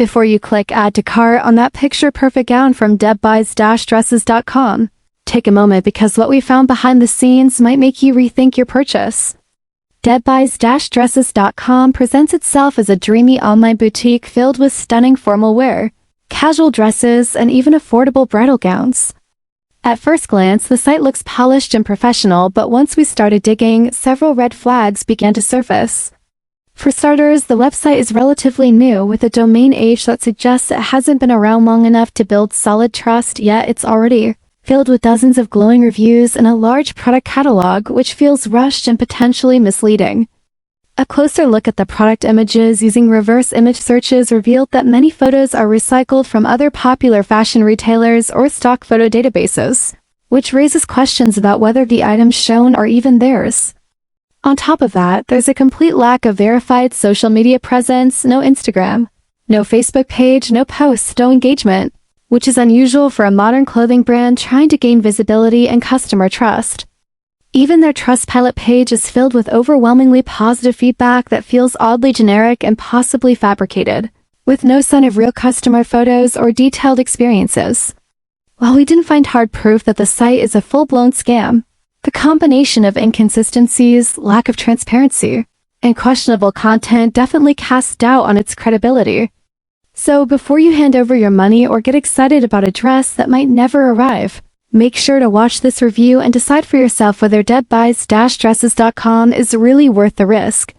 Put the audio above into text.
before you click Add to Cart on that picture-perfect gown from debbuys-dresses.com. Take a moment because what we found behind the scenes might make you rethink your purchase. debbuys-dresses.com presents itself as a dreamy online boutique filled with stunning formal wear, casual dresses, and even affordable bridal gowns. At first glance, the site looks polished and professional, but once we started digging, several red flags began to surface. For starters, the website is relatively new, with a domain age that suggests it hasn't been around long enough to build solid trust, yet it's already filled with dozens of glowing reviews and a large product catalog, which feels rushed and potentially misleading. A closer look at the product images using reverse image searches revealed that many photos are recycled from other popular fashion retailers or stock photo databases, which raises questions about whether the items shown are even theirs. On top of that, there's a complete lack of verified social media presence, no Instagram, no Facebook page, no posts, no engagement, which is unusual for a modern clothing brand trying to gain visibility and customer trust. Even their Trustpilot page is filled with overwhelmingly positive feedback that feels oddly generic and possibly fabricated, with no sign of real customer photos or detailed experiences. While we didn't find hard proof that the site is a full-blown scam, the combination of inconsistencies, lack of transparency, and questionable content definitely casts doubt on its credibility. So before you hand over your money or get excited about a dress that might never arrive, make sure to watch this review and decide for yourself whether debbuys-dresses.com is really worth the risk.